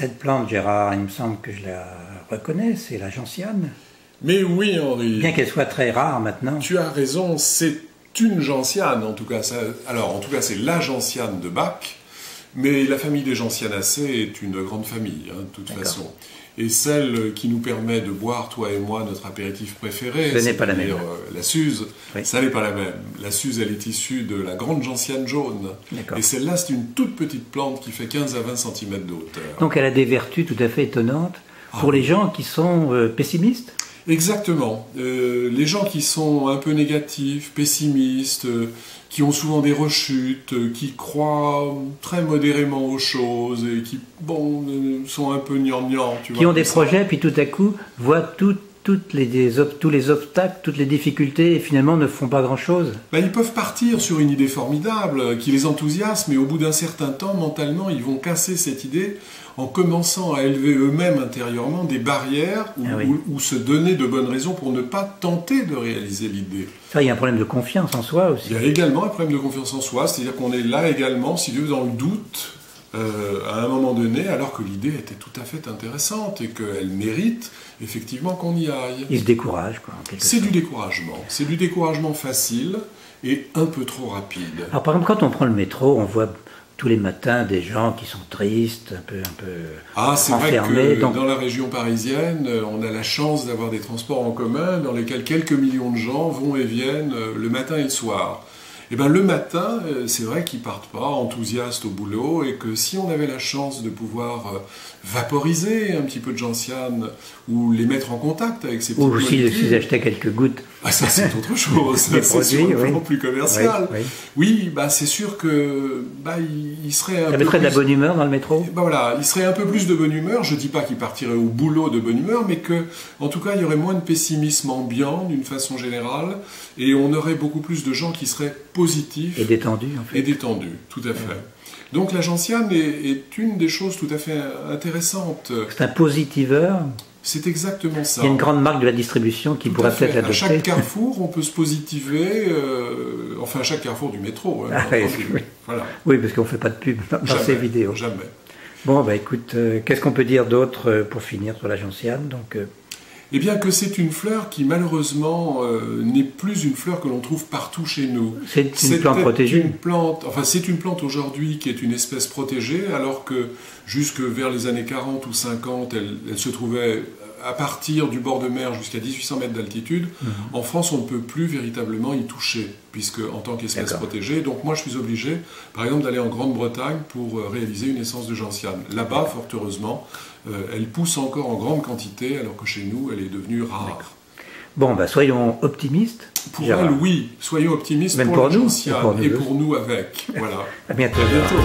Cette plante, Gérard, il me semble que je la reconnais, c'est la gentiane. Mais oui, Henri. Bien qu'elle soit très rare maintenant. Tu as raison, c'est une gentiane, en tout cas. Alors, en tout cas, c'est la gentiane de Bach, mais la famille des gentianacées est une grande famille, hein, de toute façon. Et celle qui nous permet de boire, toi et moi, notre apéritif préféré, ce n'est pas la même. La Suze, oui. Ça n'est pas la même. La Suze, elle est issue de la grande gentiane jaune. Et celle-là, c'est une toute petite plante qui fait 15 à 20 cm de hauteur. Donc elle a des vertus tout à fait étonnantes pour les gens qui sont pessimistes. Exactement. Les gens qui sont un peu négatifs, pessimistes, qui ont souvent des rechutes, qui croient très modérément aux choses et qui, bon, sont un peu gnangnans, tu vois. Qui ont des projets, puis tout à coup voient tous les obstacles, toutes les difficultés, et finalement ne font pas grand-chose. Ben, ils peuvent partir sur une idée formidable qui les enthousiasme, mais au bout d'un certain temps, mentalement, ils vont casser cette idée en commençant à élever eux-mêmes intérieurement des barrières ou se donner de bonnes raisons pour ne pas tenter de réaliser l'idée. Ça, il y a un problème de confiance en soi aussi. Il y a également un problème de confiance en soi, c'est-à-dire qu'on est là également, si Dieu veut, dans le doute, à un moment donné, alors que l'idée était tout à fait intéressante et qu'elle mérite effectivement qu'on y aille. Il se décourage, quoi. C'est du découragement. C'est du découragement facile et un peu trop rapide. Alors, par exemple, quand on prend le métro, on voit tous les matins des gens qui sont tristes, un peu c'est enfermés. Vrai que dans la région parisienne, on a la chance d'avoir des transports en commun dans lesquels quelques millions de gens vont et viennent le matin et le soir. Et bien le matin, c'est vrai qu'ils partent pas enthousiastes au boulot et que si on avait la chance de pouvoir vaporiser un petit peu de gentiane ou les mettre en contact avec ces petites molécules... Ou s'ils achetaient quelques gouttes. Ah, ça c'est autre chose, c'est sur le plan plus commercial. Oui, bah, c'est sûr que il serait un ça peu mettrait plus... de la bonne humeur dans le métro. Ben voilà, il serait un peu plus de bonne humeur. Je dis pas qu'il partirait au boulot de bonne humeur, mais que, en tout cas, il y aurait moins de pessimisme ambiant d'une façon générale, et on aurait beaucoup plus de gens qui seraient positifs et détendus, en fait. Et détendus, tout à fait. Donc la gentiane est une des choses tout à fait intéressantes. C'est un positiveur. C'est exactement ça. Il y a une grande marque de la distribution qui pourrait peut-être l'adopter. À chaque carrefour, on peut se positiver, enfin à chaque carrefour du métro. Hein, voilà. Oui, parce qu'on ne fait pas de pub dans ces vidéos. Jamais. Bon, bah écoute, qu'est-ce qu'on peut dire d'autre pour finir sur la gentiane Eh bien que c'est une fleur qui malheureusement n'est plus une fleur que l'on trouve partout chez nous. C'est une plante protégée. C'est une plante aujourd'hui qui est une espèce protégée, alors que jusque vers les années 40 ou 50, elle se trouvait à partir du bord de mer jusqu'à 1800 mètres d'altitude. En France, on ne peut plus véritablement y toucher, puisque en tant qu'espèce protégée, donc moi je suis obligé, par exemple, d'aller en Grande-Bretagne pour réaliser une essence de gentiane. Là-bas, fort heureusement, elle pousse encore en grande quantité, alors que chez nous, elle est devenue rare. Bon, bah, soyons optimistes. Pour elle, oui. Soyons optimistes. Même pour la gentiane et pour nous avec. Voilà. À bientôt. À bientôt.